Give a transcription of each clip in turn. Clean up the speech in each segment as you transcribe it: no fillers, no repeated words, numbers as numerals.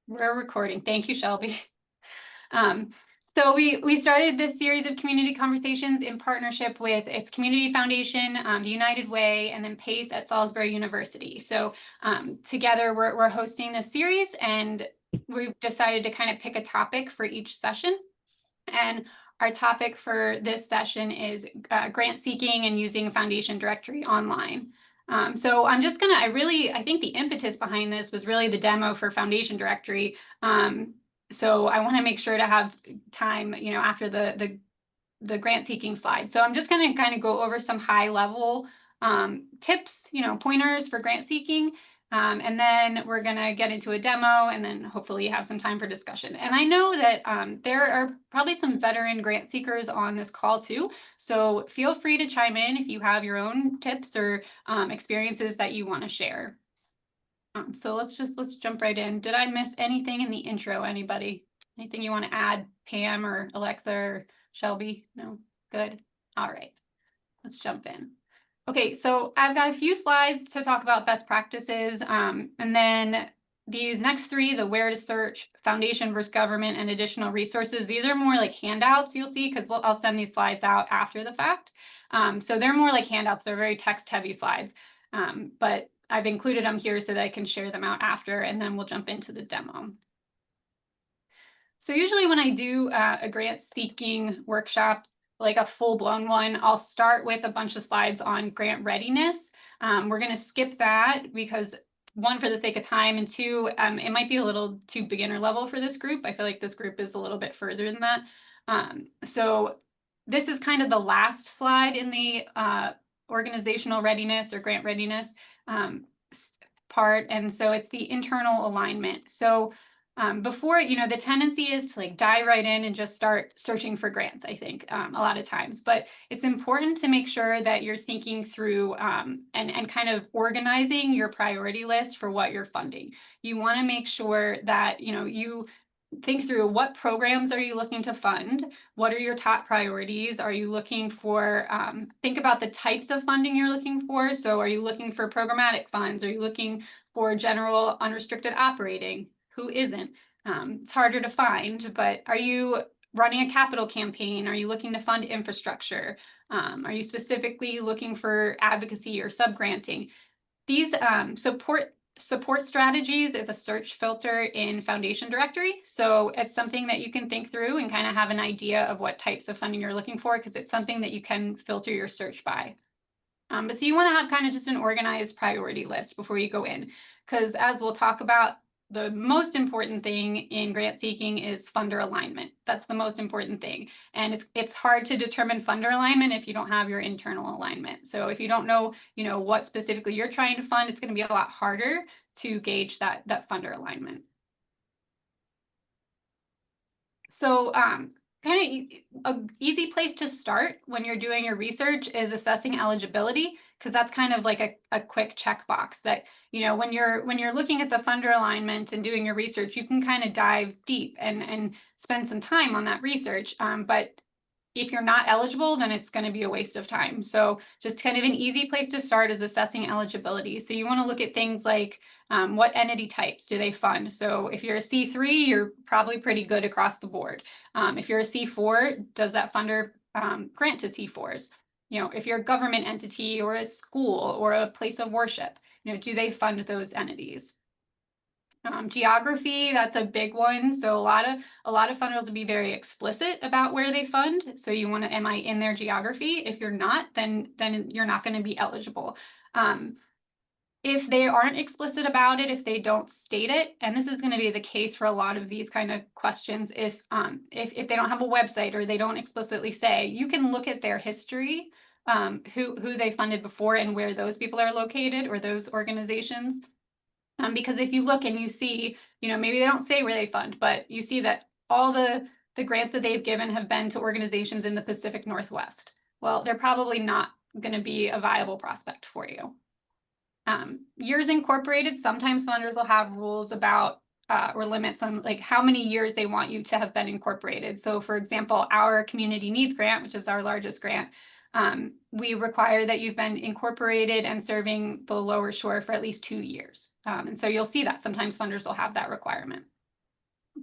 We're recording. Thank you, Shelby. Um, so we started this series of community conversations in partnership with its community foundation, the United Way, and then PACE at Salisbury University. So together we're hosting this series, and we've decided to kind of pick a topic for each session. And our topic for this session is grant seeking and using Foundation Directory online. So I'm just gonna, I think the impetus behind this was really the demo for Foundation Directory. So I want to make sure to have time, after the grant seeking slide. So I'm just going to kind of go over some high level tips, pointers for grant seeking. And then we're going to get into a demo and then hopefully have some time for discussion. And I know that there are probably some veteran grant seekers on this call too. So feel free to chime in if you have your own tips or experiences that you want to share. So let's jump right in. Did I miss anything in the intro, anybody? Anything you want to add, Pam or Alexa or Shelby? No? Good. All right. Let's jump in. Okay, so I've got a few slides to talk about best practices, and then these next three, the where to search, foundation versus government, and additional resources, these are more like handouts you'll see because I'll send these slides out after the fact. So they're more like handouts. They're very text-heavy slides, but I've included them here so that I can share them out after, and then we'll jump into the demo. So usually when I do a grant seeking workshop, like a full-blown one, I'll start with a bunch of slides on grant readiness. We're going to skip that because one, for the sake of time, and two, it might be a little too beginner level for this group. I feel like this group is a little bit further than that. So this is kind of the last slide in the organizational readiness or grant readiness part. And so it's the internal alignment. So before, the tendency is to like dive right in and just start searching for grants, I think, a lot of times. But it's important to make sure that you're thinking through and kind of organizing your priority list for what you're funding. You want to make sure that, you think through what programs are you looking to fund? What are your top priorities? Are you looking for, think about the types of funding you're looking for. So are you looking for programmatic funds? Are you looking for general unrestricted operating? Who isn't? It's harder to find, but are you running a capital campaign? Are you looking to fund infrastructure? Are you specifically looking for advocacy or subgranting? These support strategies is a search filter in Foundation Directory. So it's something that you can think through and kind of have an idea of what types of funding you're looking for because it's something that you can filter your search by. But so you want to have kind of just an organized priority list before you go in, because as we'll talk about, the most important thing in grant seeking is funder alignment. That's the most important thing. And it's hard to determine funder alignment if you don't have your internal alignment. So if you don't know, what specifically you're trying to fund, it's going to be a lot harder to gauge that funder alignment. So kind of an easy place to start when you're doing your research is assessing eligibility, because that's kind of like a quick checkbox that, when you're looking at the funder alignment and doing your research, you can kind of dive deep and spend some time on that research. But if you're not eligible, then it's going to be a waste of time. So just kind of an easy place to start is assessing eligibility. So you want to look at things like what entity types do they fund? So if you're a C3, you're probably pretty good across the board. If you're a C4, does that funder grant to C4s? If you're a government entity or a school or a place of worship, do they fund those entities? Geography, that's a big one. So a lot of funders will be very explicit about where they fund. So you want to, am I in their geography? If you're not, then you're not going to be eligible. If they aren't explicit about it, if they don't state it, and this is going to be the case for a lot of these kind of questions, if they don't have a website or they don't explicitly say, you can look at their history, who they funded before and where those people are located or those organizations. Because if you look and you see, maybe they don't say where they fund, but you see that all the grants that they've given have been to organizations in the Pacific Northwest. Well, they're probably not going to be a viable prospect for you. Years incorporated, sometimes funders will have rules about or limits on like how many years they want you to have been incorporated. So for example, our community needs grant, which is our largest grant, we require that you've been incorporated and serving the lower shore for at least 2 years. And so you'll see that sometimes funders will have that requirement.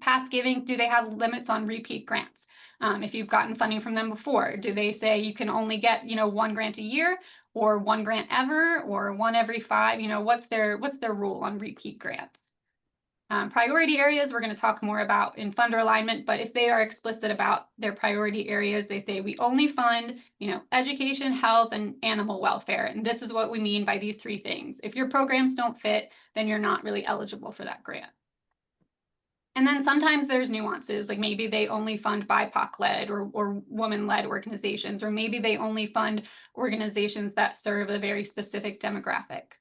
past giving, do they have limits on repeat grants? If you've gotten funding from them before, do they say you can only get, one grant a year, or one grant ever, or one every 5? What's their rule on repeat grants? Priority areas, we're going to talk more about in funder alignment, but if they are explicit about their priority areas, they say we only fund, education, health, and animal welfare. And this is what we mean by these 3 things. If your programs don't fit, then you're not really eligible for that grant. And then sometimes there's nuances, like maybe they only fund BIPOC-led or woman-led organizations, or maybe they only fund organizations that serve a very specific demographic.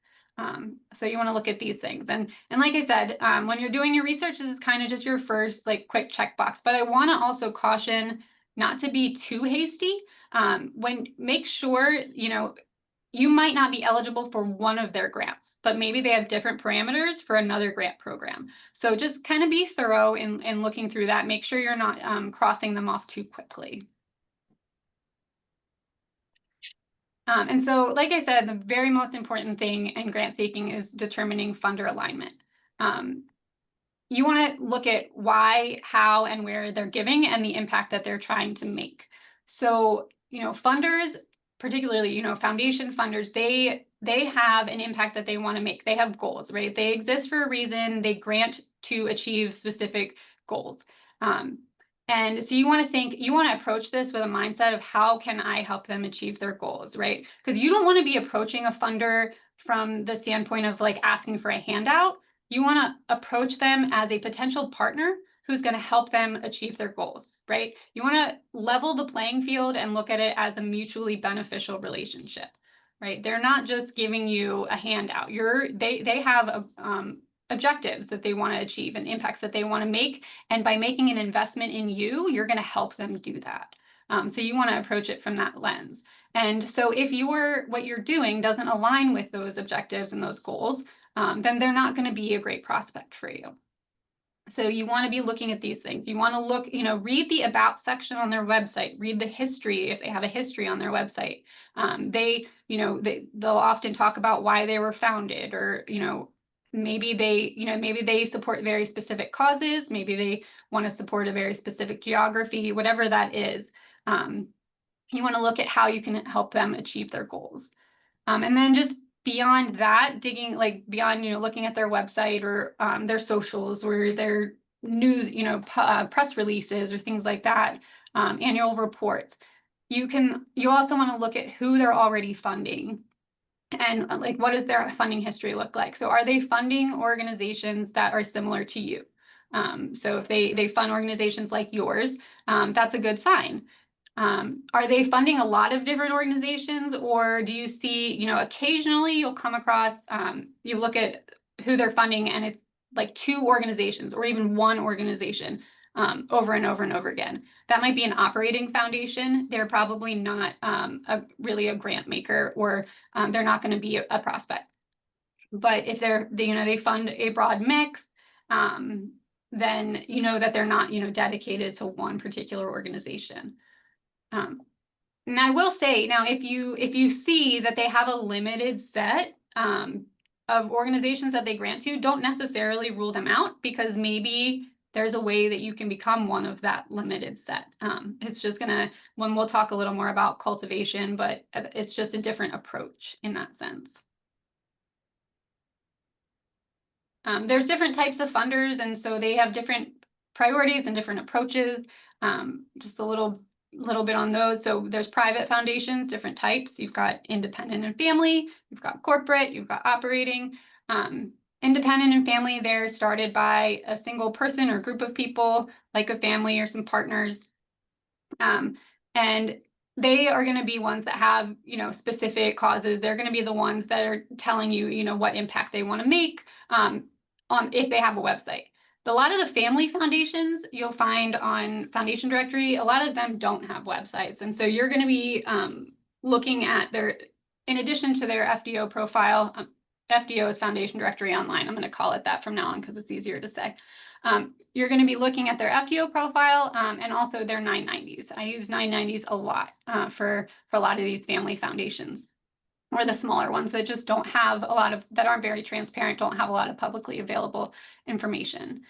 So you want to look at these things. And like I said, when you're doing your research, this is kind of just your first quick checkbox. But I want to also caution not to be too hasty. Make sure, you might not be eligible for one of their grants, but maybe they have different parameters for another grant program. So just kind of be thorough in looking through that. Make sure you're not crossing them off too quickly. And so, like I said, the very most important thing in grant seeking is determining funder alignment. You want to look at why, how, and where they're giving and the impact that they're trying to make. So, funders, particularly, foundation funders, they have an impact that they want to make. They have goals, right? They exist for a reason. They grant to achieve specific goals. And so you want to approach this with a mindset of how can I help them achieve their goals, right? Because you don't want to be approaching a funder from the standpoint of asking for a handout. You want to approach them as a potential partner who's going to help them achieve their goals, right? You want to level the playing field and look at it as a mutually beneficial relationship, right? They're not just giving you a handout. They have objectives that they want to achieve and impacts that they want to make. And by making an investment in you, you're going to help them do that. So you want to approach it from that lens. And so if what you're doing doesn't align with those objectives and those goals, then they're not going to be a great prospect for you. So you want to be looking at these things. You want to look, read the about section on their website, read the history if they have a history on their website. They'll often talk about why they were founded, or, maybe they support very specific causes. Maybe they want to support a very specific geography, whatever that is. You want to look at how you can help them achieve their goals. And then just beyond that, digging beyond, looking at their website or their socials or their news, press releases or things like that, annual reports. You also want to look at who they're already funding and what does their funding history look like? So are they funding organizations that are similar to you? So if they fund organizations like yours, that's a good sign. Are they funding a lot of different organizations, or do you see, occasionally you'll come across, you look at who they're funding and it's 2 organizations or even 1 organization over and over and over again. That might be an operating foundation. They're probably not really a grant maker, or they're not going to be a prospect. But if they fund a broad mix, then you know that they're not, dedicated to one particular organization. And I will say now, if you see that they have a limited set of organizations that they grant to, don't necessarily rule them out, because maybe there's a way that you can become one of that limited set. It's just when we'll talk a little more about cultivation, but it's just a different approach in that sense. There's different types of funders, and so they have different priorities and different approaches. Just a little bit on those. So there's private foundations, different types. You've got independent and family, you've got corporate, you've got operating. Independent and family, they're started by a single person or group of people, like a family or some partners. And they are going to be ones that have, specific causes. They're going to be the ones that are telling you, what impact they want to make if they have a website. A lot of the family foundations you'll find on Foundation Directory, a lot of them don't have websites. And so you're going to be looking at in addition to their FDO profile, FDO is Foundation Directory Online. I'm going to call it that from now on because it's easier to say. You're going to be looking at their FDO profile and also their 990s. I use 990s a lot for a lot of these family foundations, or the smaller ones that just don't have that aren't very transparent, don't have a lot of publicly available information.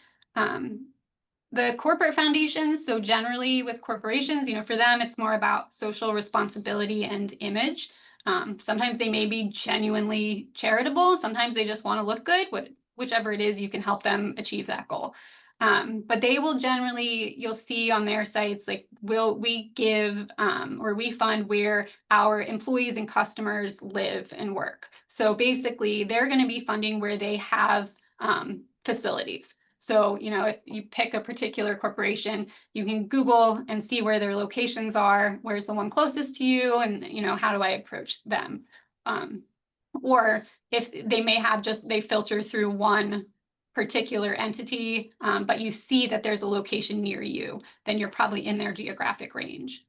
The corporate foundations, so generally with corporations, for them, it's more about social responsibility and image. Sometimes they may be genuinely charitable. Sometimes they just want to look good. Whichever it is, you can help them achieve that goal. But they will generally, you'll see on their sites, like, we give or we fund where our employees and customers live and work. So basically, they're going to be funding where they have facilities. So, if you pick a particular corporation, you can Google and see where their locations are, where's the one closest to you, and, how do I approach them? Or if they may have they filter through one particular entity, but you see that there's a location near you, then you're probably in their geographic range.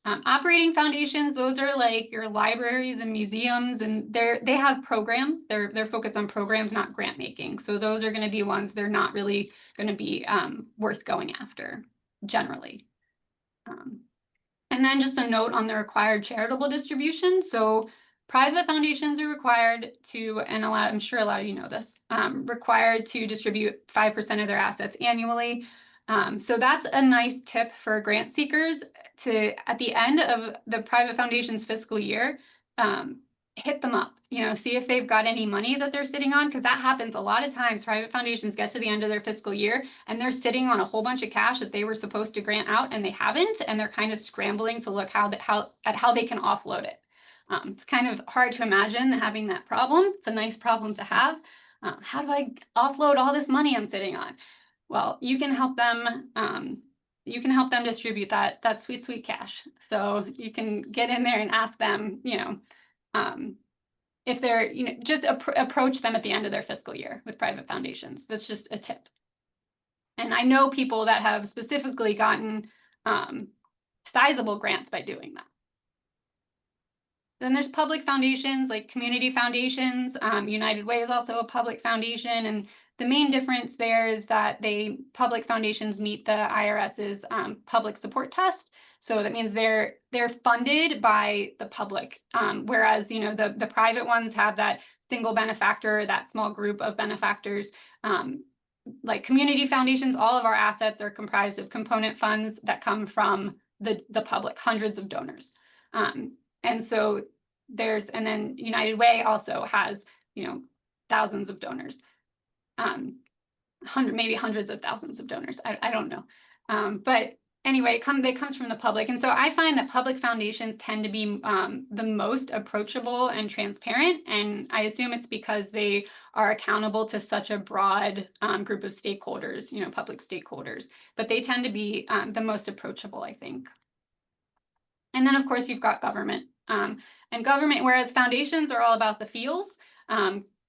Operating foundations, those are like your libraries and museums, and they have programs. They're focused on programs, not grant making. So those are going to be ones they're not really going to be worth going after generally. And then just a note on the required charitable distribution. So private foundations are required to, and I'm sure a lot of you know this, required to distribute 5% of their assets annually. So that's a nice tip for grant seekers to, at the end of the private foundation's fiscal year, hit them up, see if they've got any money that they're sitting on, because that happens a lot of times. Private foundations get to the end of their fiscal year and they're sitting on a whole bunch of cash that they were supposed to grant out and they haven't, and they're kind of scrambling to look at how they can offload it. It's kind of hard to imagine having that problem. It's a nice problem to have. How do I offload all this money I'm sitting on? Well, you can help them. You can help them distribute that sweet, sweet cash. So you can get in there and ask them, if they're, just approach them at the end of their fiscal year with private foundations. That's just a tip. And I know people that have specifically gotten sizable grants by doing that. Then there's public foundations like community foundations. United Way is also a public foundation, and the main difference there is that public foundations meet the IRS's public support test. So that means they're funded by the public, whereas the private ones have that single benefactor, that small group of benefactors. Like community foundations, all of our assets are comprised of component funds that come from the public, hundreds of donors. And so and then United Way also has, thousands of donors, maybe hundreds of thousands of donors. I don't know. But anyway, it comes from the public. And so I find that public foundations tend to be the most approachable and transparent. And I assume it's because they are accountable to such a broad group of stakeholders, public stakeholders. But they tend to be the most approachable, I think. And then, of course, you've got government. And government, whereas foundations are all about the feels,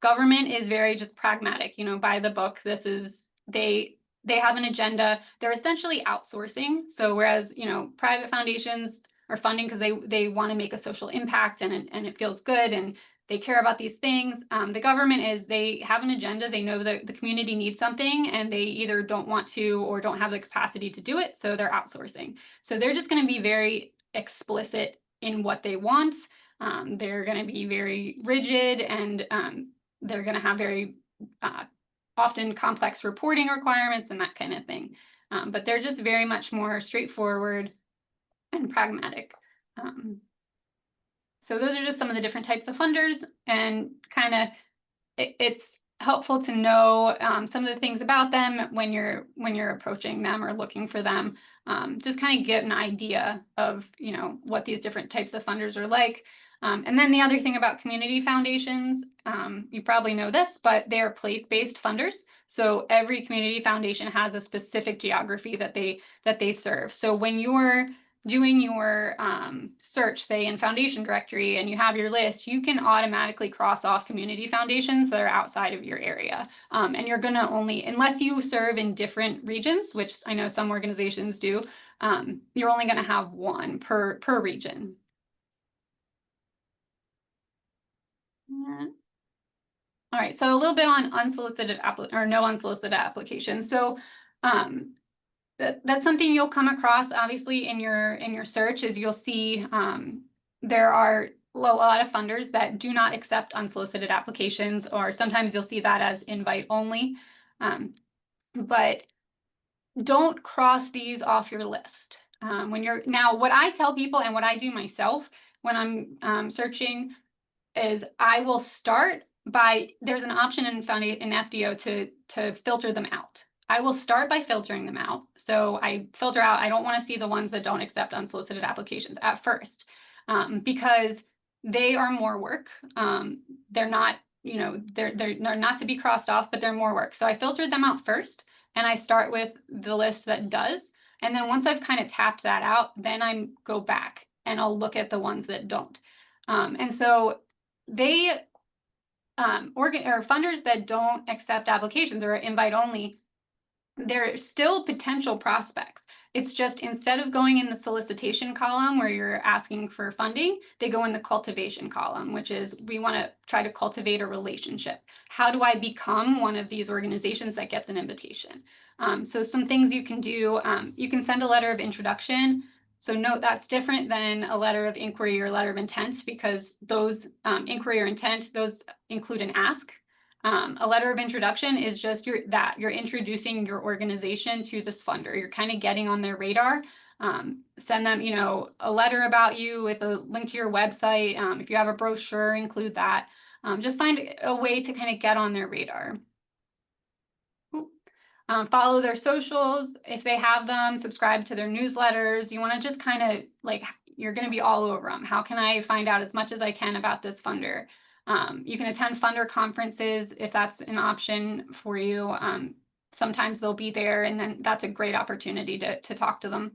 government is very just pragmatic, by the book. This is, they have an agenda. They're essentially outsourcing. So whereas, private foundations are funding because they want to make a social impact and it feels good and they care about these things. The government they have an agenda. They know that the community needs something and they either don't want to or don't have the capacity to do it. So they're outsourcing. So they're just going to be very explicit in what they want. They're going to be very rigid, and they're going to have very often complex reporting requirements and that kind of thing. But they're just very much more straightforward and pragmatic. So those are just some of the different types of funders, and kind of it's helpful to know some of the things about them when you're approaching them or looking for them. Just kind of get an idea of what these different types of funders are like. And then the other thing about community foundations, you probably know this, but they are place-based funders. So every community foundation has a specific geography that they serve. So when you're doing your search, say in foundation directory, and you have your list, you can automatically cross off community foundations that are outside of your area. And you're going to only, unless you serve in different regions, which I know some organizations do, you're only going to have one per region. All right, so a little bit on unsolicited no unsolicited applications. So that's something you'll come across, obviously, in your search, is you'll see there are a lot of funders that do not accept unsolicited applications, or sometimes you'll see that as invite only. But don't cross these off your list. Now, what I tell people and what I do myself when I'm searching is I will start by, there's an option in FDO to filter them out. I will start by filtering them out. So I filter out, I don't want to see the ones that don't accept unsolicited applications at first, because they are more work. They're not, they're not to be crossed off, but they're more work. So I filtered them out first, and I start with the list that does. And then once I've kind of tapped that out, then I go back and I'll look at the ones that don't. And so they or funders that don't accept applications or invite only, they're still potential prospects. It's just instead of going in the solicitation column where you're asking for funding, they go in the cultivation column, which is we want to try to cultivate a relationship. How do I become one of these organizations that gets an invitation? So some things you can do, you can send a letter of introduction. So note that's different than a letter of inquiry or letter of intent, because those inquiry or intent, those include an ask. A letter of introduction is just you're introducing your organization to this funder. You're kind of getting on their radar. Send them, a letter about you with a link to your website. If you have a brochure, include that. Just find a way to kind of get on their radar. Follow their socials if they have them, subscribe to their newsletters. You want to just kind of you're going to be all over them. How can I find out as much as I can about this funder? You can attend funder conferences if that's an option for you. Sometimes they'll be there, and then that's a great opportunity to talk to them.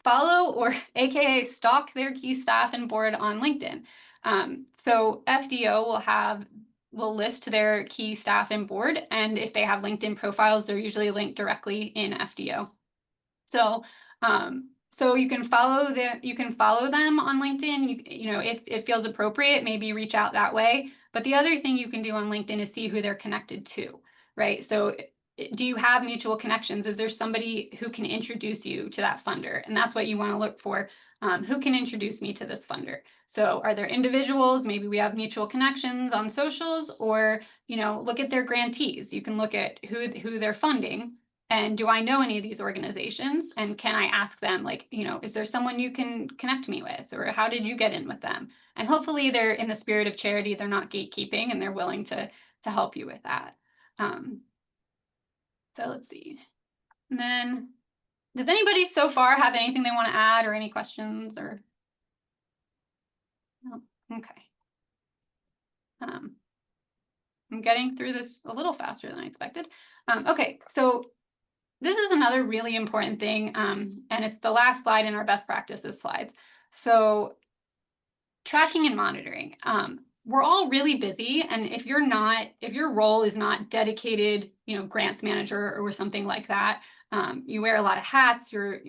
Follow or AKA stalk their key staff and board on LinkedIn. So FDO will list their key staff and board, and if they have LinkedIn profiles, they're usually linked directly in FDO. So you can follow them on LinkedIn. If it feels appropriate, maybe reach out that way. But the other thing you can do on LinkedIn is see who they're connected to, right? So do you have mutual connections? Is there somebody who can introduce you to that funder? And that's what you want to look for. Who can introduce me to this funder? So are there individuals? Maybe we have mutual connections on socials, or look at their grantees. You can look at who they're funding. And do I know any of these organizations? And can I ask them, is there someone you can connect me with? Or how did you get in with them? And hopefully they're in the spirit of charity. They're not gatekeeping, and they're willing to help you with that. So let's see. And then, does anybody so far have anything they want to add or any questions? Or no? Okay. I'm getting through this a little faster than I expected. Okay, so this is another really important thing, and it's the last slide in our best practices slides. So tracking and monitoring. We're all really busy, and if your role is not dedicated, grants manager or something like that, you wear a lot of hats, you're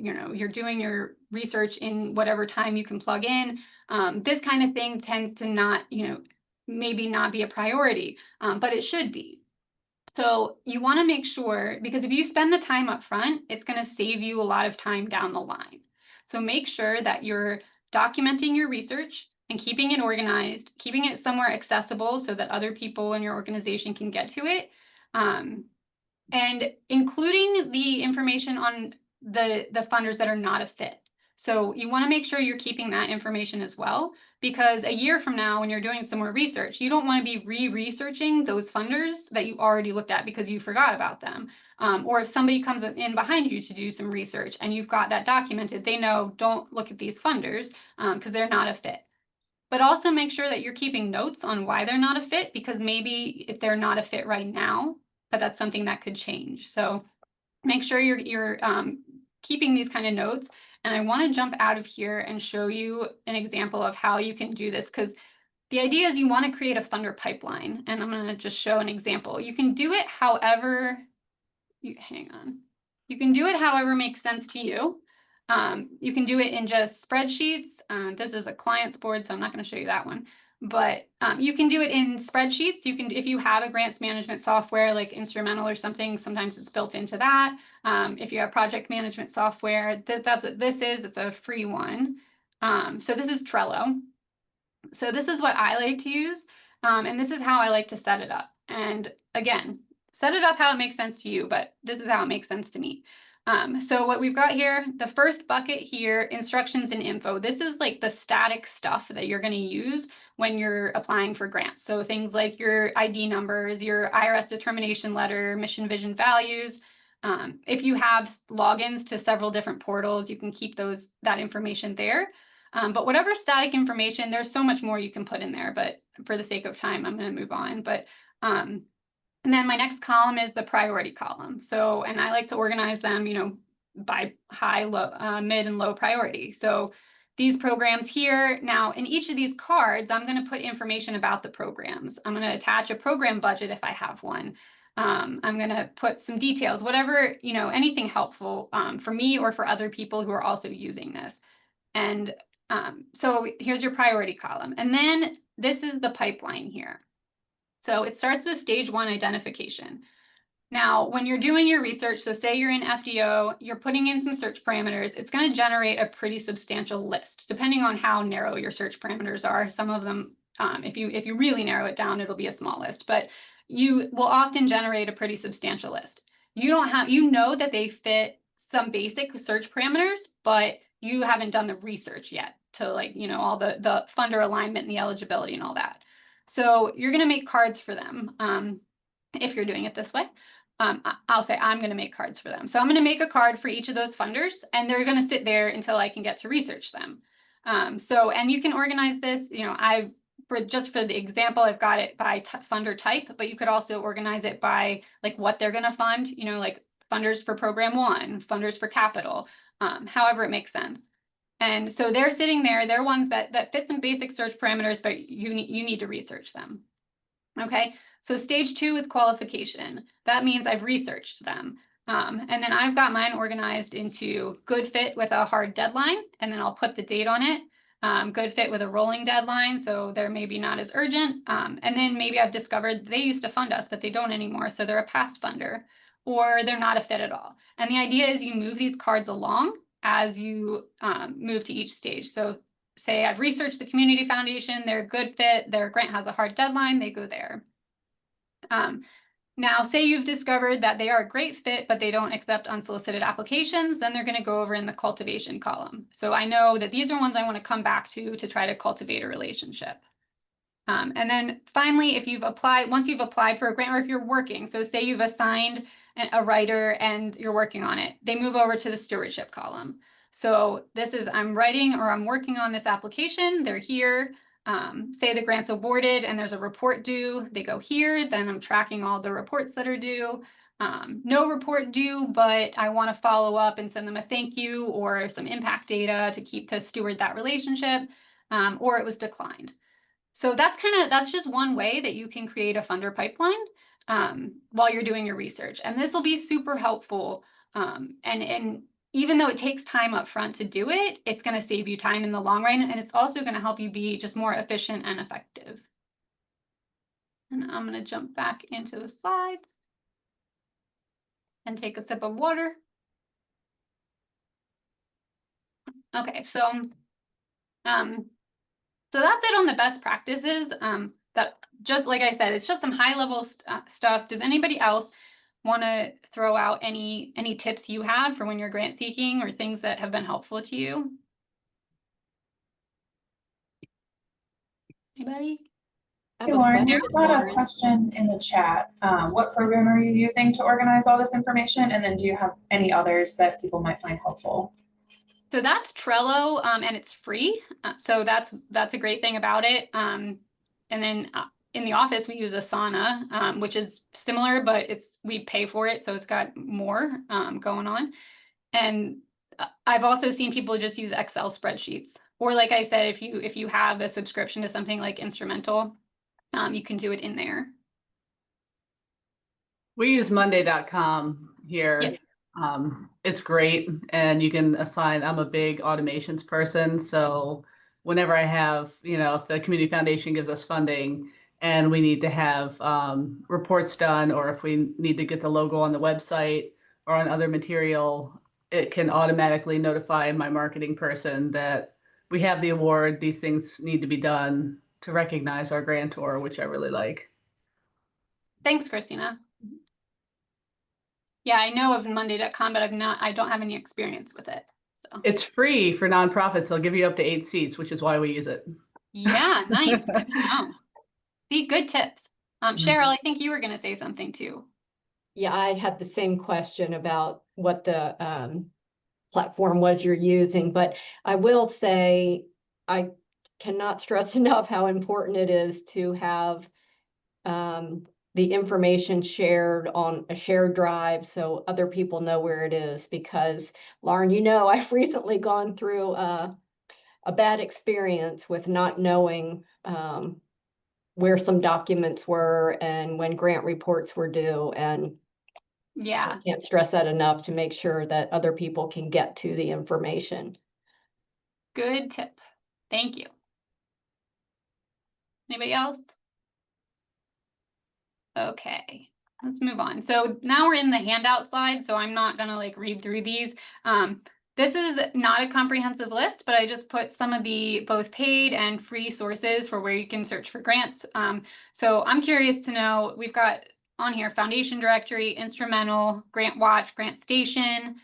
doing your research in whatever time you can plug in. This kind of thing tends to not, maybe not be a priority, but it should be. So you want to make sure, because if you spend the time up front, it's going to save you a lot of time down the line. So make sure that you're documenting your research and keeping it organized, keeping it somewhere accessible so that other people in your organization can get to it, and including the information on the funders that are not a fit. So you want to make sure you're keeping that information as well, because a year from now, when you're doing some more research, you don't want to be re-researching those funders that you already looked at because you forgot about them. Or if somebody comes in behind you to do some research and you've got that documented, they know don't look at these funders because they're not a fit. But also make sure that you're keeping notes on why they're not a fit, because maybe if they're not a fit right now, but that's something that could change. So make sure you're keeping these kind of notes. And I want to jump out of here and show you an example of how you can do this, because the idea is you want to create a funder pipeline. And I'm going to just show an example. You can do it however, hang on. You can do it however makes sense to you. You can do it in just spreadsheets. This is a client's board, so I'm not going to show you that one. But you can do it in spreadsheets. You can, if you have a grants management software like Instrumental or something, sometimes it's built into that. If you have project management software, that's what this is. It's a free one. So this is Trello. So this is what I like to use, and this is how I like to set it up. And again, set it up how it makes sense to you, but this is how it makes sense to me. So what we've got here, the first bucket here, instructions and info. This is like the static stuff that you're going to use when you're applying for grants. So things like your ID numbers, your IRS determination letter, mission, vision, values. If you have logins to several different portals, you can keep that information there. But whatever static information, there's so much more you can put in there, but for the sake of time, I'm going to move on. But and then my next column is the priority column. So, and I like to organize them, by high, low, mid, and low priority. So these programs here, now in each of these cards, I'm going to put information about the programs. I'm going to attach a program budget if I have one. I'm going to put some details, whatever, anything helpful for me or for other people who are also using this. And so here's your priority column. And then this is the pipeline here. So it starts with stage 1 identification. Now, when you're doing your research, so say you're in FDO, you're putting in some search parameters, it's going to generate a pretty substantial list, depending on how narrow your search parameters are. Some of them, if you really narrow it down, it'll be a small list, but you will often generate a pretty substantial list. You know that they fit some basic search parameters, but you haven't done the research yet to all the funder alignment and the eligibility and all that. So you're going to make cards for them if you're doing it this way. I'll say I'm going to make cards for them. So I'm going to make a card for each of those funders, and they're going to sit there until I can get to research them. And you can organize this, just for the example, I've got it by funder type, but you could also organize it by what they're going to fund, like funders for program 1, funders for capital, however it makes sense. And so they're sitting there, they're ones that fit some basic search parameters, but you need to research them. Okay, so stage 2 is qualification. That means I've researched them. And then I've got mine organized into good fit with a hard deadline, and then I'll put the date on it. Good fit with a rolling deadline, so they're maybe not as urgent. And then maybe I've discovered they used to fund us, but they don't anymore, so they're a past funder, or they're not a fit at all. And the idea is you move these cards along as you move to each stage. So say I've researched the community foundation, they're a good fit, their grant has a hard deadline, they go there. Now, say you've discovered that they are a great fit, but they don't accept unsolicited applications, then they're going to go over in the cultivation column. So I know that these are ones I want to come back to try to cultivate a relationship. And then finally, once you've applied for a grant, or if you're working, so say you've assigned a writer and you're working on it, they move over to the stewardship column. So this is, I'm writing or I'm working on this application, they're here. Say the grant's awarded and there's a report due, they go here, then I'm tracking all the reports that are due. No report due, but I want to follow up and send them a thank you or some impact data to steward that relationship, or it was declined. So that's just one way that you can create a funder pipeline while you're doing your research. And this will be super helpful. And even though it takes time up front to do it, it's going to save you time in the long run. And it's also going to help you be just more efficient and effective. And I'm going to jump back into the slides and take a sip of water. Okay, so that's it on the best practices. That, just like I said, it's just some high level stuff. Does anybody else want to throw out any tips you have for when you're grant seeking or things that have been helpful to you? Anybody? Hey, Lauren, you've got a question in the chat. What program are you using to organize all this information? And then do you have any others that people might find helpful? So that's Trello, and it's free. So that's a great thing about it. And then in the office, we use Asana, which is similar, but we pay for it. So it's got more going on. And I've also seen people just use Excel spreadsheets. Or like I said, if you have a subscription to something like Instrumental, you can do it in there. We use Monday.com here. Yeah. It's great, and you can assign. I'm a big automations person, so whenever I have, if the community foundation gives us funding and we need to have reports done, or if we need to get the logo on the website or on other material, it can automatically notify my marketing person that we have the award, these things need to be done to recognize our grantor, which I really like. Thanks, Christina. Yeah, I know of Monday.com, but I don't have any experience with it. So It's free for nonprofits. They'll give you up to 8 seats, which is why we use it. yeah, nice. Good to know. See, good tips. Cheryl, I think you were going to say something too. Yeah, I had the same question about what the platform was you're using, but I will say I cannot stress enough how important it is to have the information shared on a shared drive so other people know where it is. Because Lauren, you know, I've recently gone through a bad experience with not knowing where some documents were and when grant reports were due, and Yeah, just can't stress that enough to make sure that other people can get to the information. good tip. Thank you. Anybody else? Okay, let's move on. So now we're in the handout slide, so I'm not gonna like read through these. This is not a comprehensive list, but I just put some of the both paid and free sources for where you can search for grants. So I'm curious to know, we've got on here Foundation Directory, Instrumental, Grant Watch, Grant Station,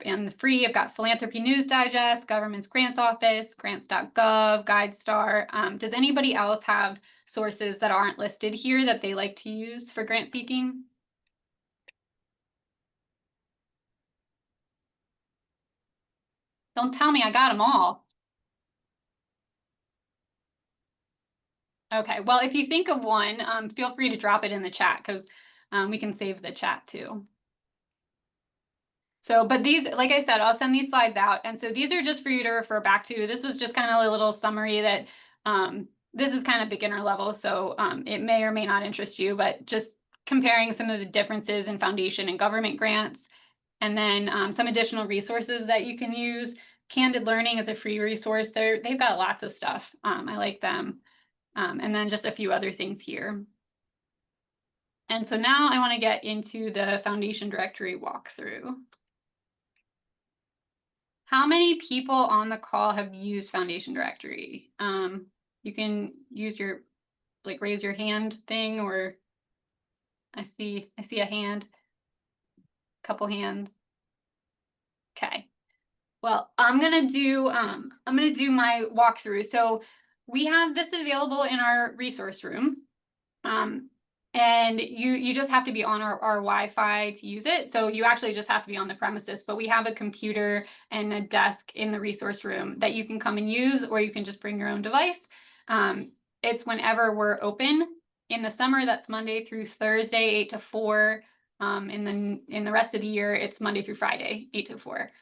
and the free, I've got Philanthropy News Digest, Government's Grants Office, grants.gov, GuideStar. Does anybody else have sources that aren't listed here that they like to use for grant seeking? Don't tell me I got them all. Okay, well, if you think of one, feel free to drop it in the chat, because we can save the chat too. So, but these, like I said, I'll send these slides out. And so these are just for you to refer back to. This was just kind of a little summary that this is kind of beginner level. So it may or may not interest you, but just comparing some of the differences in foundation and government grants. And then some additional resources that you can use. Candid Learning is a free resource. They've got lots of stuff. I like them. And then just a few other things here. And so now I want to get into the Foundation Directory walkthrough. How many people on the call have used Foundation Directory? You can use your, like, raise your hand thing, or I see a hand, couple hands. Okay. Well, I'm gonna do my walkthrough. So we have this available in our resource room. And you just have to be on our Wi-Fi to use it. So you actually just have to be on the premises, but we have a computer and a desk in the resource room that you can come and use, or you can just bring your own device. It's whenever we're open. In the summer, that's Monday through Thursday, 8 to 4. And then in the rest of the year, it's Monday through Friday, 8 to 4.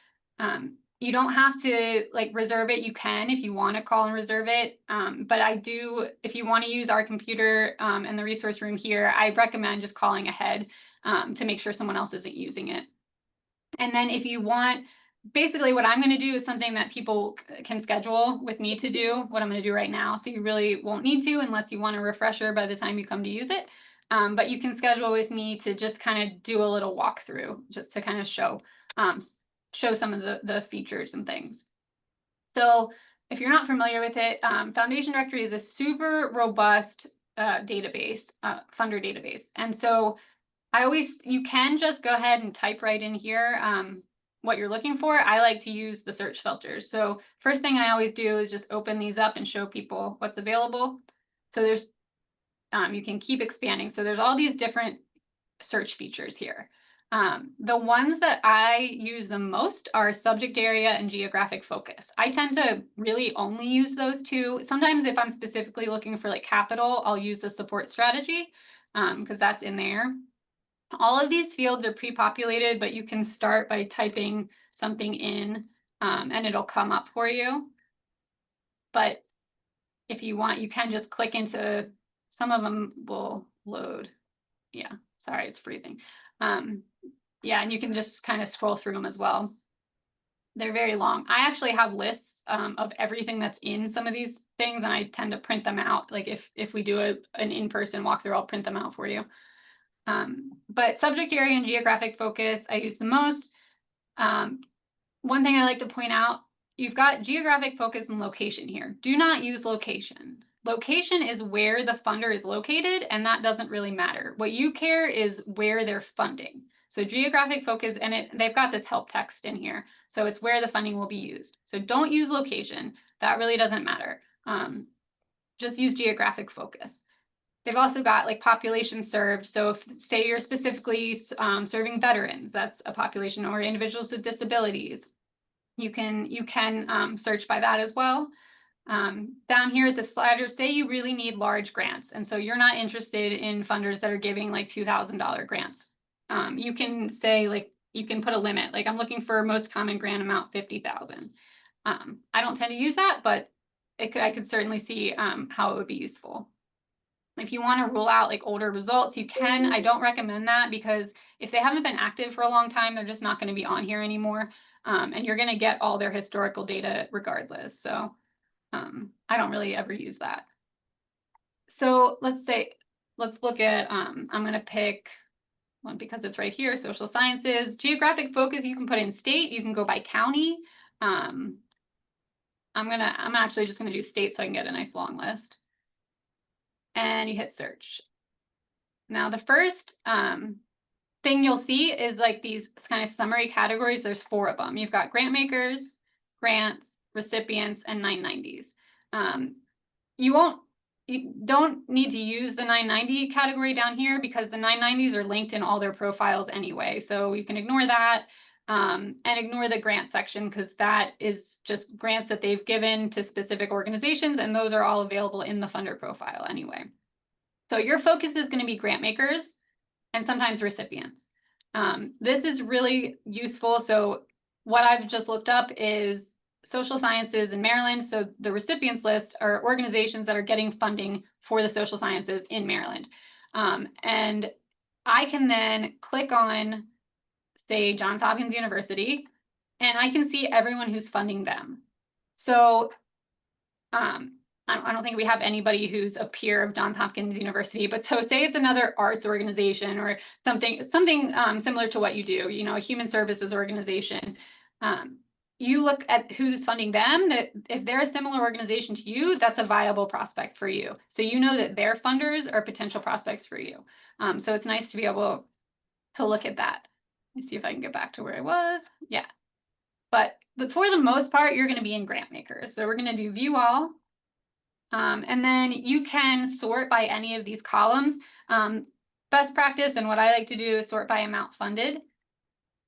You don't have to like reserve it. You can if you want to call and reserve it. But I do, if you want to use our computer and the resource room here, I recommend just calling ahead to make sure someone else isn't using it. And then if you want, basically what I'm going to do is something that people can schedule with me to do, what I'm going to do right now. So you really won't need to unless you want a refresher by the time you come to use it. But you can schedule with me to just kind of do a little walkthrough, just to kind of show some of the features and things. So if you're not familiar with it, Foundation Directory is a super robust database, funder database. And so you can just go ahead and type right in here what you're looking for. I like to use the search filters. So first thing I always do is just open these up and show people what's available. So there's, you can keep expanding. So there's all these different search features here. The ones that I use the most are subject area and geographic focus. I tend to really only use those two. Sometimes if I'm specifically looking for like capital, I'll use the support strategy because that's in there. All of these fields are pre-populated, but you can start by typing something in and it'll come up for you. But if you want, you can just click into, some of them will load. Yeah, sorry, it's freezing. Yeah, and you can just kind of scroll through them as well. They're very long. I actually have lists of everything that's in some of these things, and I tend to print them out. Like if we do an in-person walkthrough, I'll print them out for you. But subject area and geographic focus, I use the most. One thing I like to point out, you've got geographic focus and location here. Do not use location. Location is where the funder is located, and that doesn't really matter. What you care is where they're funding. So geographic focus, and they've got this help text in here. So it's where the funding will be used. So don't use location. That really doesn't matter. Just use geographic focus. They've also got like population served. So if say you're specifically serving veterans, that's a population, or individuals with disabilities, you can search by that as well. Down here at the slider, say you really need large grants, and so you're not interested in funders that are giving like $2,000 grants. You can say, like, you can put a limit, like I'm looking for most common grant amount 50,000. I don't tend to use that, but I could certainly see how it would be useful. If you want to rule out like older results, you can. I don't recommend that, because if they haven't been active for a long time, they're just not going to be on here anymore. And you're going to get all their historical data regardless. So I don't really ever use that. So let's look at, I'm going to pick one because it's right here, social sciences. Geographic focus, you can put in state, you can go by county. I'm actually just going to do state so I can get a nice long list. And you hit search. Now the first thing you'll see is like these kind of summary categories. There's 4 of them. You've got grant makers, grants, recipients, and 990s. You don't need to use the 990 category down here, because the 990s are linked in all their profiles anyway. So you can ignore that and ignore the grant section, because that is just grants that they've given to specific organizations, and those are all available in the funder profile anyway. So your focus is going to be grant makers and sometimes recipients. This is really useful. So what I've just looked up is social sciences in Maryland. So the recipients list are organizations that are getting funding for the social sciences in Maryland. And I can then click on, say, Johns Hopkins University, and I can see everyone who's funding them. So I don't think we have anybody who's a peer of Johns Hopkins University, but so say it's another arts organization or something similar to what you do, you know, a human services organization. You look at who's funding them, that if they're a similar organization to you, that's a viable prospect for you. So you know that their funders are potential prospects for you. So it's nice to be able to look at that. Let me see if I can get back to where I was. Yeah. But for the most part, you're going to be in grant makers. So we're going to do view all. And then you can sort by any of these columns. Best practice, and what I like to do, is sort by amount funded.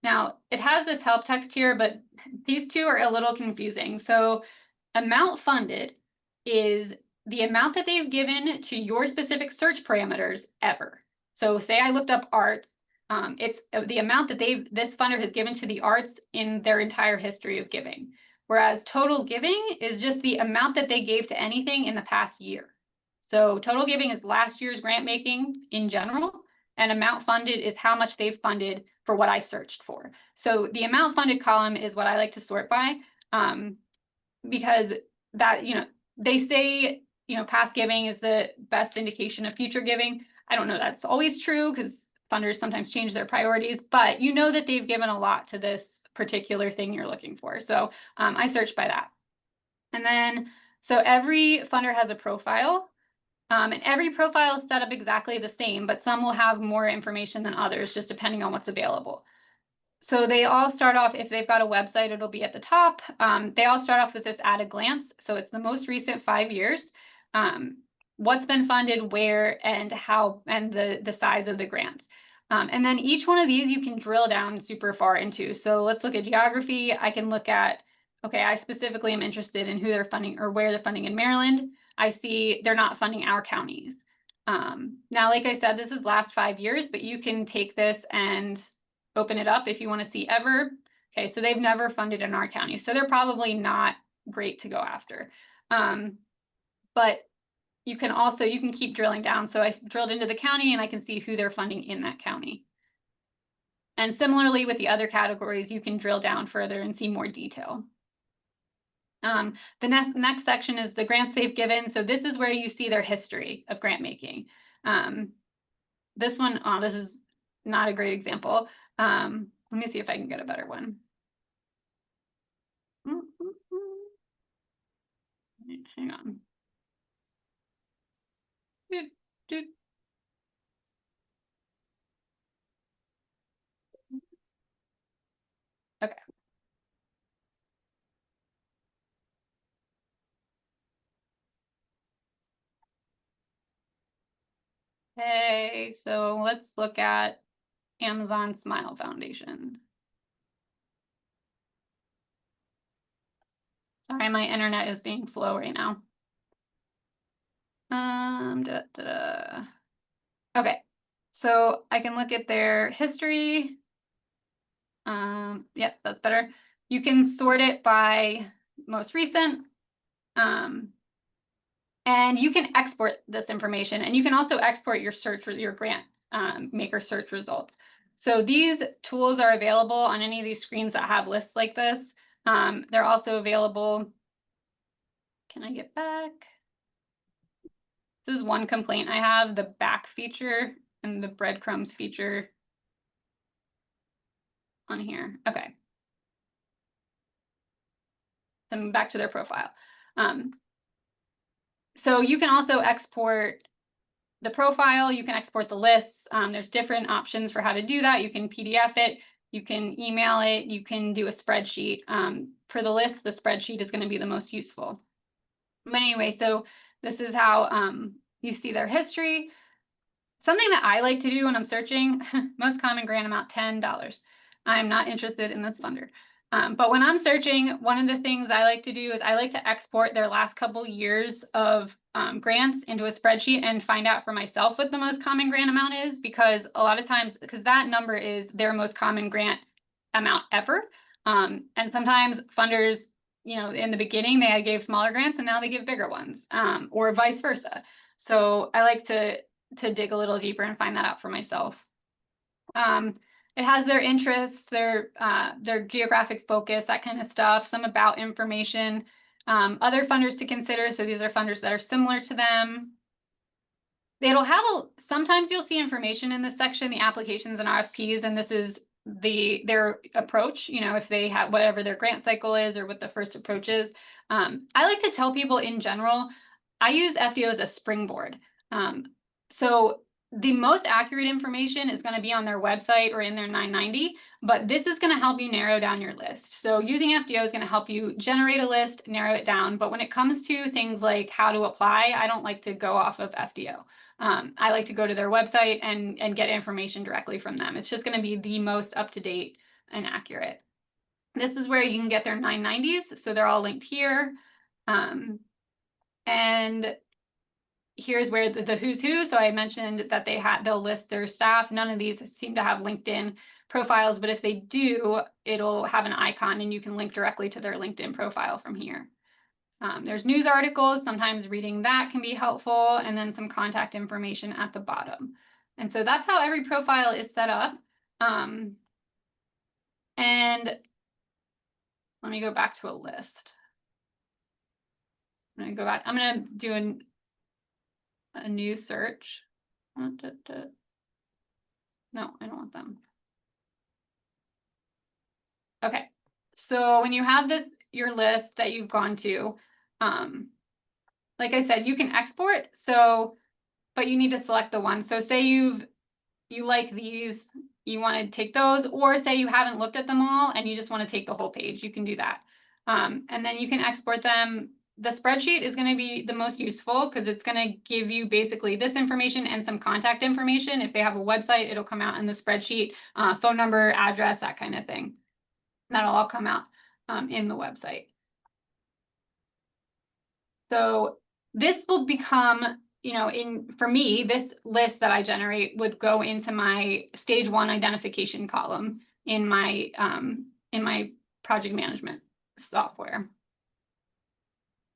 Now, it has this help text here, but these two are a little confusing. So amount funded is the amount that they've given to your specific search parameters ever. So say I looked up arts, it's the amount that this funder has given to the arts in their entire history of giving. Whereas total giving is just the amount that they gave to anything in the past year. So total giving is last year's grant making in general, and amount funded is how much they've funded for what I searched for. So the amount funded column is what I like to sort by, because that, you know, they say, you know, past giving is the best indication of future giving. I don't know that's always true, because funders sometimes change their priorities, but you know that they've given a lot to this particular thing you're looking for. So I search by that. And then, so every funder has a profile, and every profile is set up exactly the same, but some will have more information than others, just depending on what's available. So they all start off, if they've got a website, it'll be at the top. They all start off with this at a glance. So it's the most recent 5 years, what's been funded, where, and how, and the size of the grants. And then each one of these you can drill down super far into. So let's look at geography. I can look at, okay, I specifically am interested in who they're funding or where they're funding in Maryland. I see they're not funding our counties. Now, like I said, this is last 5 years, but you can take this and open it up if you want to see ever. Okay, so they've never funded in our county, so they're probably not great to go after. But you can keep drilling down. So I drilled into the county and I can see who they're funding in that county. And similarly with the other categories, you can drill down further and see more detail. The next section is the grants they've given. So this is where you see their history of grant making. This one, this is not a great example. Let me see if I can get a better one. Hang on. Okay. Okay, so let's look at Amazon Smile Foundation. Sorry, my internet is being slow right now. Okay, so I can look at their history. Yep, that's better. You can sort it by most recent. And you can export this information, and you can also export your search, your grant maker search results. So these tools are available on any of these screens that have lists like this. They're also available. Can I get back? This is one complaint I have, the back feature and the breadcrumbs feature on here. Okay. Then back to their profile. So you can also export the profile, you can export the lists. There's different options for how to do that. You can PDF it, you can email it, you can do a spreadsheet. For the list, the spreadsheet is going to be the most useful. But anyway, so this is how you see their history. Something that I like to do when I'm searching, most common grant amount, $10. I'm not interested in this funder. But when I'm searching, one of the things I like to do is I like to export their last couple years of grants into a spreadsheet and find out for myself what the most common grant amount is, because a lot of times, because that number is their most common grant amount ever. And sometimes funders, you know, in the beginning, they gave smaller grants and now they give bigger ones, or vice versa. So I like to dig a little deeper and find that out for myself. It has their interests, their geographic focus, that kind of stuff, some about information, other funders to consider. So these are funders that are similar to them. It'll have sometimes you'll see information in this section, the applications and RFPs, and this is their approach, you know, if they have whatever their grant cycle is or what the first approach is. I like to tell people in general, I use FDO as a springboard. So the most accurate information is going to be on their website or in their 990, but this is going to help you narrow down your list. So using FDO is going to help you generate a list, narrow it down. But when it comes to things like how to apply, I don't like to go off of FDO. I like to go to their website and get information directly from them. It's just going to be the most up-to-date and accurate. This is where you can get their 990s. So they're all linked here. And here's where the who's who. So I mentioned that they'll list their staff. None of these seem to have LinkedIn profiles, but if they do, it'll have an icon and you can link directly to their LinkedIn profile from here. There's news articles, sometimes reading that can be helpful, and then some contact information at the bottom. And so that's how every profile is set up. And let me go back to a list. I'm going to go back. I'm going to do a new search. No, I don't want them. Okay, so when you have your list that you've gone to, like I said, you can export. So, but you need to select the one. So say you like these, you want to take those, or say you haven't looked at them all and you just want to take the whole page, you can do that. And then you can export them. The spreadsheet is going to be the most useful because it's going to give you basically this information and some contact information. If they have a website, it'll come out in the spreadsheet, phone number, address, that kind of thing. That'll all come out in the website. So this will become, you know, for me, this list that I generate would go into my stage 1 identification column in my project management software.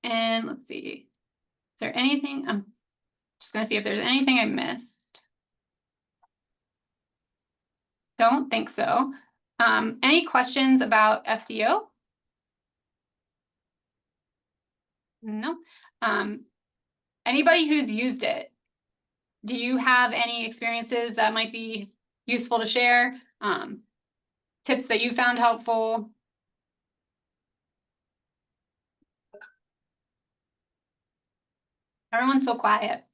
And let's see, is there anything? I'm just going to see if there's anything I missed. Don't think so. Any questions about FDO? No. Anybody who's used it, do you have any experiences that might be useful to share? Tips that you found helpful? Everyone's so quiet.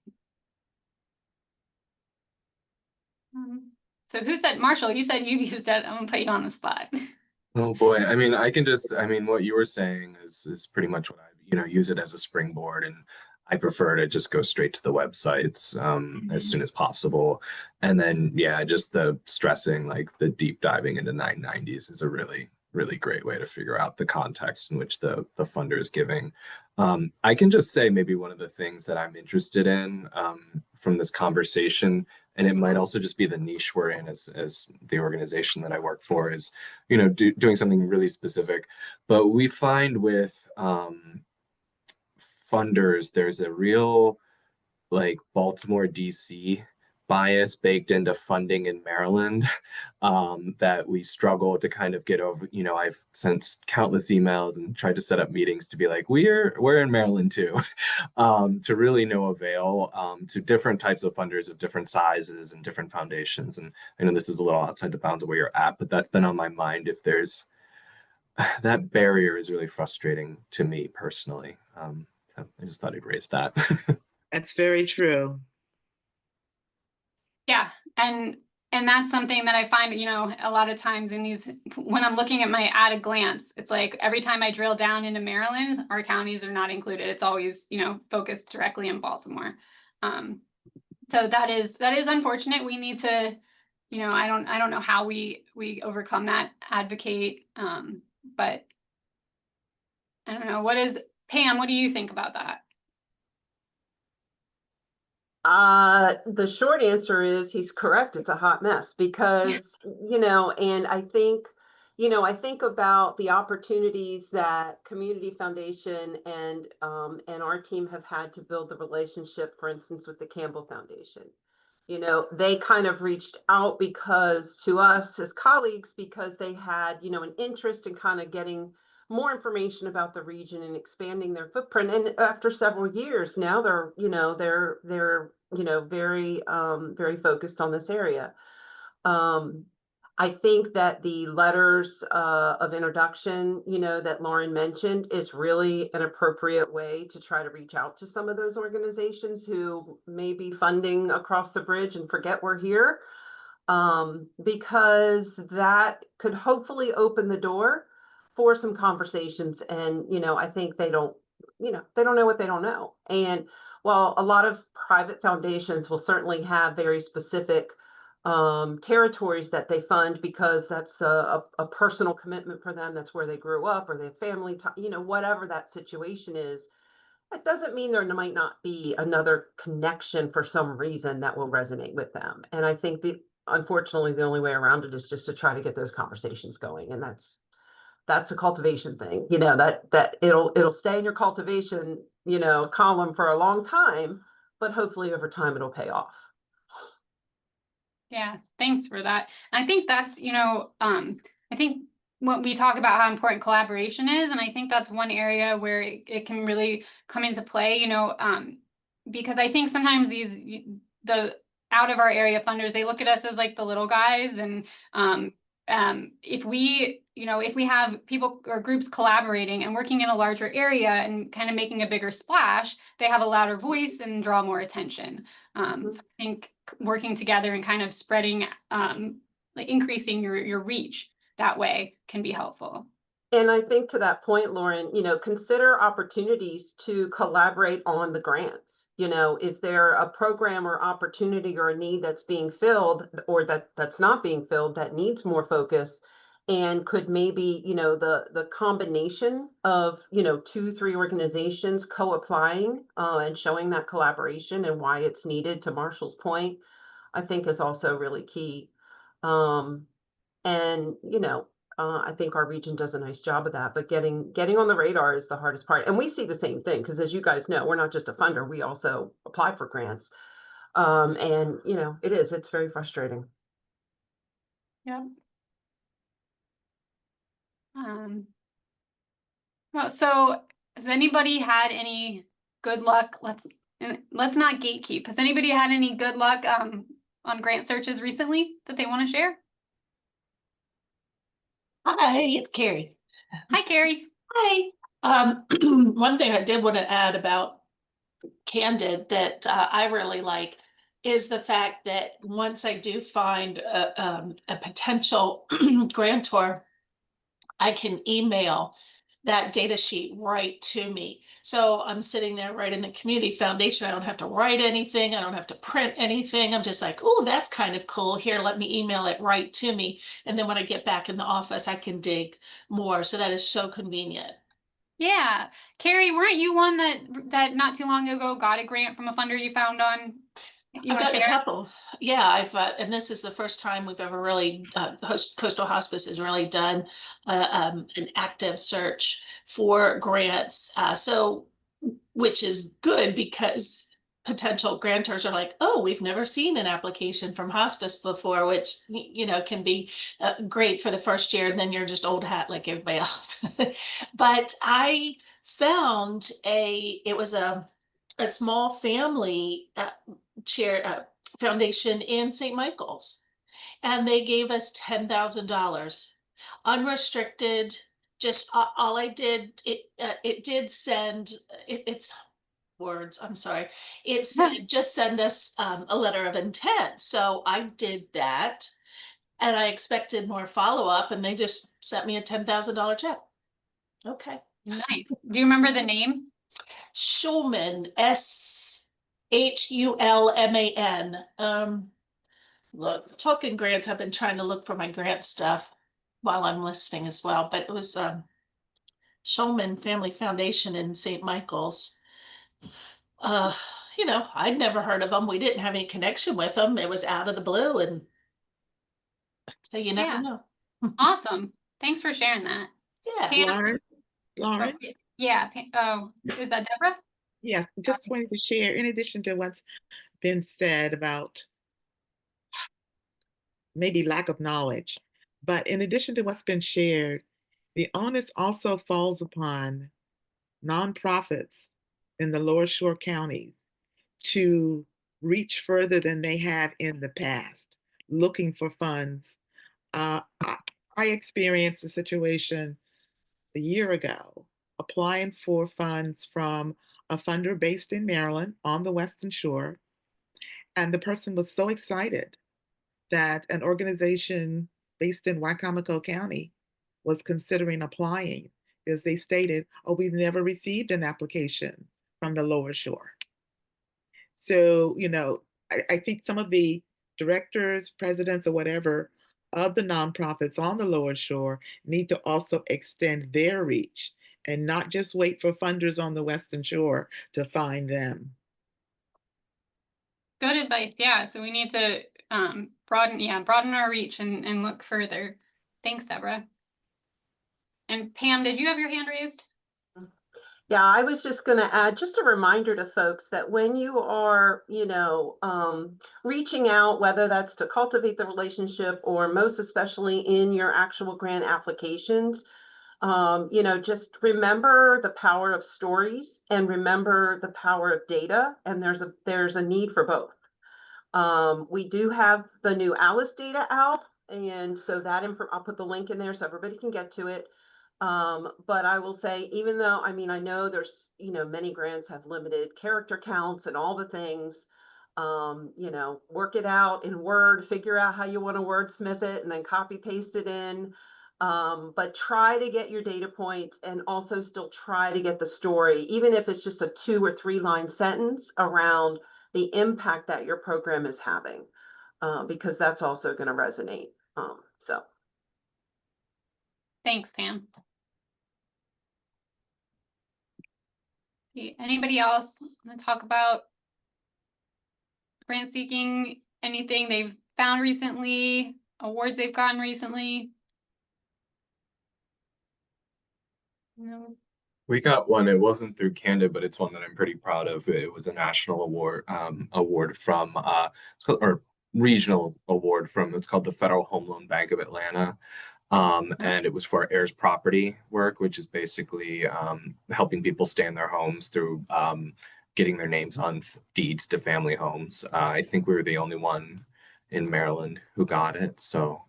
So who said, Marshall, you said you used it. I'm gonna put you on the spot. Oh boy, I mean, I mean, what you were saying is pretty much what I, use it as a springboard, and I prefer to just go straight to the websites as soon as possible. And then, yeah, just the stressing, like the deep diving into 990s is a really, really great way to figure out the context in which the funder is giving. I can just say maybe one of the things that I'm interested in from this conversation, and it might also just be the niche we're in as the organization that I work for, is doing something really specific. But we find with funders, there's a real like Baltimore, DC bias baked into funding in Maryland that we struggle to kind of get over. I've sent countless emails and tried to set up meetings to be like, we're in Maryland too, to really no avail, to different types of funders of different sizes and different foundations. And I know this is a little outside the bounds of where you're at, but that's been on my mind. If there's that barrier is really frustrating to me personally. I just thought I'd raise that. That's very true. Yeah, and that's something that I find, a lot of times in these, when I'm looking at my at a glance, it's like every time I drill down into Maryland, our counties are not included. It's always, focused directly in Baltimore. So that is unfortunate. We need to, I don't know how we overcome that, advocate, but I don't know. Pam, what do you think about that? The short answer is he's correct. It's a hot mess because, and I think about the opportunities that Community Foundation and our team have had to build the relationship, for instance, with the Campbell Foundation. They kind of reached out to us as colleagues because they had, an interest in kind of getting more information about the region and expanding their footprint. And after several years now, they're very very focused on this area. I think that the letters of introduction, that Lauren mentioned, is really an appropriate way to try to reach out to some of those organizations who may be funding across the bridge and forget we're here, because that could hopefully open the door for some conversations. And, I think they don't know what they don't know. And while a lot of private foundations will certainly have very specific territories that they fund because that's a personal commitment for them, that's where they grew up or their family, whatever that situation is, that doesn't mean there might not be another connection for some reason that will resonate with them. And I think unfortunately, the only way around it is just to try to get those conversations going. And that's a cultivation thing, that it'll stay in your cultivation, column for a long time, but hopefully over time it'll pay off. Yeah, thanks for that. And I think that's, I think when we talk about how important collaboration is, and I think that's one area where it can really come into play, because I think sometimes the out of our area funders, they look at us as like the little guys. And if we have people or groups collaborating and working in a larger area and kind of making a bigger splash, they have a louder voice and draw more attention. So I think working together and kind of spreading, like increasing your reach that way can be helpful. And I think to that point, Lauren, consider opportunities to collaborate on the grants. Is there a program or opportunity or a need that's being filled or that's not being filled that needs more focus? And could maybe, the combination of, 2-3 organizations co-applying and showing that collaboration and why it's needed, to Marshall's point, I think is also really key. I think our region does a nice job of that, but getting on the radar is the hardest part. And we see the same thing because, as you guys know, we're not just a funder, we also apply for grants. It's very frustrating. Yeah. Well, so has anybody had any good luck? Let's not gatekeep. Has anybody had any good luck on grant searches recently that they want to share? Hi, it's Carrie. Hi, Carrie. Hi. One thing I did want to add about Candid that I really like is the fact that once I do find a potential grantor, I can email that data sheet right to me. So I'm sitting there right in the community foundation. I don't have to write anything. I don't have to print anything. I'm just like, oh, that's kind of cool. Here, let me email it right to me. And then when I get back in the office, I can dig more. So that is so convenient. Yeah. Carrie, weren't you one that not too long ago got a grant from a funder you found on? You I've want to gotten a share? couple. Yeah, and this is the first time we've ever really, Coastal Hospice has really done an active search for grants. Which is good because potential grantors are like, oh, we've never seen an application from hospice before, which, can be great for the first year. And then you're just old hat like everybody else. But I found it was a small family foundation in St. Michael's, and they gave us $10,000 unrestricted. Just all I did, it did send it's words. I'm sorry. It's just send us a letter of intent. So I did that, and I expected more follow up, and they just sent me a $10,000 check. Okay. Nice. Do you remember the name? Schulman, SHULMAN. Look, talking grants, I've been trying to look for my grant stuff while I'm listening as well, but it was Schulman Family Foundation in St. Michael's. I'd never heard of them. We didn't have any connection with them. It was out of the blue, and so you never know. Awesome. Thanks for sharing that. Yeah. Pam? Lauren? Yeah. Oh, is that Deborah? Yes, just wanted to share, in addition to what's been said about maybe lack of knowledge, but in addition to what's been shared, the onus also falls upon nonprofits in the lower shore counties to reach further than they have in the past, looking for funds. I experienced a situation a year ago applying for funds from a funder based in Maryland on the Western Shore. And the person was so excited that an organization based in Wicomico County was considering applying because they stated, oh, we've never received an application from the lower shore. So, I think some of the directors, presidents, or whatever of the nonprofits on the lower shore need to also extend their reach and not just wait for funders on the Western Shore to find them. Good advice. Yeah. So we need to broaden our reach and look further. Thanks, Deborah. And Pam, did you have your hand raised? Yeah, I was just going to add just a reminder to folks that when you are, reaching out, whether that's to cultivate the relationship or most especially in your actual grant applications, just remember the power of stories and remember the power of data. And there's a need for both. We do have the new Alice data out. And so I'll put the link in there so everybody can get to it. But I will say, even though, I know there's, many grants have limited character counts and all the things, work it out in Word, figure out how you want to wordsmith it and then copy paste it in. But try to get your data points and also still try to get the story, even if it's just a 2 or 3 line sentence around the impact that your program is having, because that's also going to resonate. Thanks, Pam. Anybody else want to talk about grant seeking, anything they've found recently, awards they've gotten recently? No. We got one. It wasn't through Candid, but it's one that I'm pretty proud of. It was a national award from it's called, or regional award from, it's called the Federal Home Loan Bank of Atlanta. And it was for heirs property work, which is basically helping people stay in their homes through getting their names on deeds to family homes. I think we were the only one in Maryland who got it. So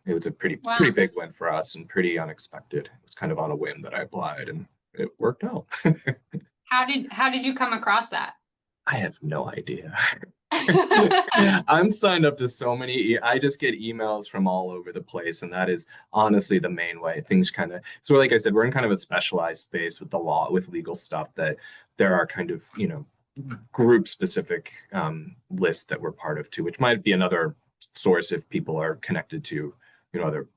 it was a pretty big win for us and pretty unexpected. It was kind of on a whim that I applied and it worked out. How did you come across that? I have no idea. I'm signed up to so many. I just get emails from all over the place, and that is honestly the main way things kind of. So, like I said, we're in kind of a specialized space with the law, with legal stuff that there are kind of, group specific lists that we're part of too, which might be another source if people are connected to,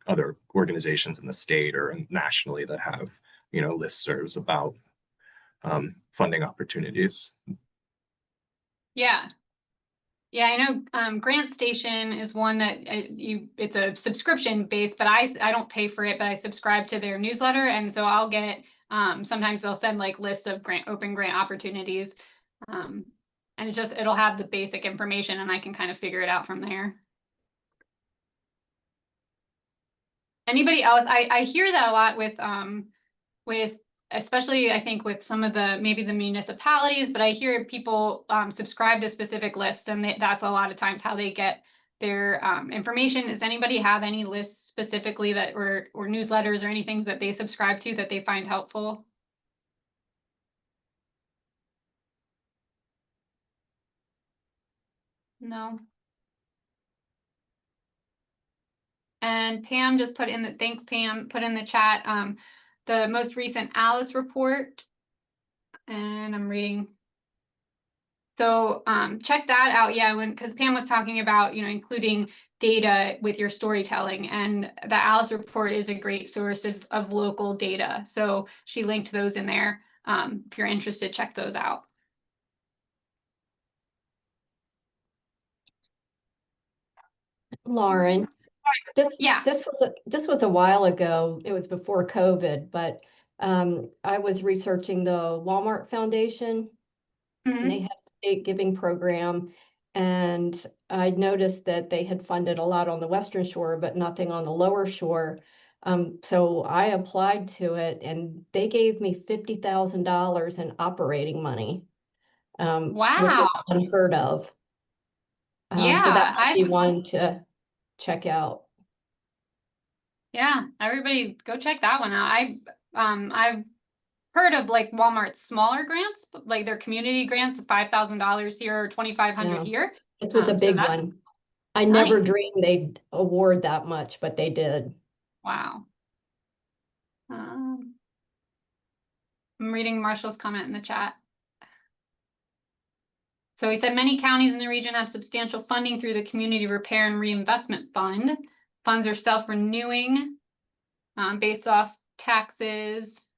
other organizations in the state or nationally that have, listservs about funding opportunities. Yeah. Yeah, I know Grant Station is one that it's a subscription based, but I don't pay for it, but I subscribe to their newsletter. And so I'll get, sometimes they'll send like lists of open grant opportunities. And it'll have the basic information and I can kind of figure it out from there. Anybody else? I hear that a lot with especially I think with some of maybe the municipalities, but I hear people subscribe to specific lists, and that's a lot of times how they get their information. Does anybody have any lists specifically that or newsletters or anything that they subscribe to that they find helpful? No. And Pam just put in the, thanks Pam, put in the chat the most recent Alice report. And I'm reading. So check that out. Yeah, because Pam was talking about, including data with your storytelling, and the Alice report is a great source of local data. So she linked those in there. If you're interested, check those out. Lauren, this was a while ago. It was before COVID, but I was researching the Walmart Foundation, and they had a state giving program, and I noticed that they had funded a lot on the Western Shore, but nothing on the Lower Shore. So I applied to it, and they gave me $50,000 in operating money, which Wow. is unheard of. Yeah, so that might be one to check out. Yeah, everybody go check that one out. I've heard of like Walmart's smaller grants, like their community grants of $5,000 here or $2,500 here. It was a big one. I never dreamed they'd award that much, but they did. Wow. I'm reading Marshall's comment in the chat. So he said many counties in the region have substantial funding through the Community Repair and Reinvestment Fund. Funds are self-renewing based off taxes,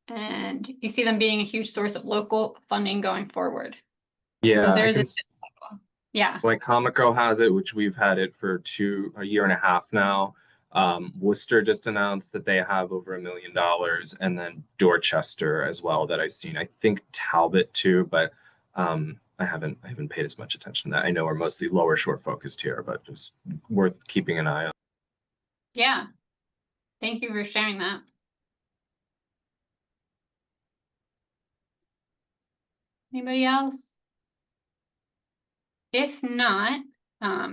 and you see them being a huge source of local funding going forward. Yeah, so there's yeah. Like Comico has it, which we've had it for a year and a half now. Worcester just announced that they have over $1 million, and then Dorchester as well that I've seen. I think Talbot too, but I haven't paid as much attention to that. I know we're mostly Lower Shore focused here, but just worth keeping an eye on. Yeah. Thank you for sharing that. Anybody else? If not, I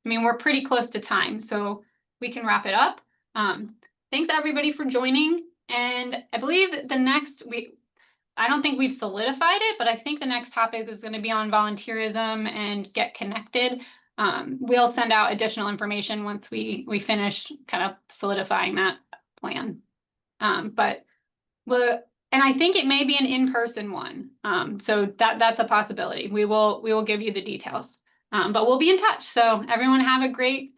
mean, we're pretty close to time, so we can wrap it up. Thanks everybody for joining. And I believe the next I don't think we've solidified it, but I think the next topic is going to be on volunteerism and get connected. We'll send out additional information once we finish kind of solidifying that plan. And I think it may be an in-person one. So that's a possibility. We will give you the details. But we'll be in touch. So everyone have a great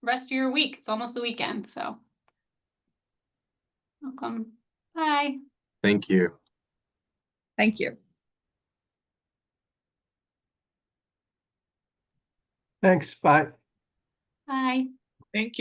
rest of your week. It's almost the weekend. So welcome. Bye. Thank you. Thank you. Thanks. Bye. Bye. Thank you.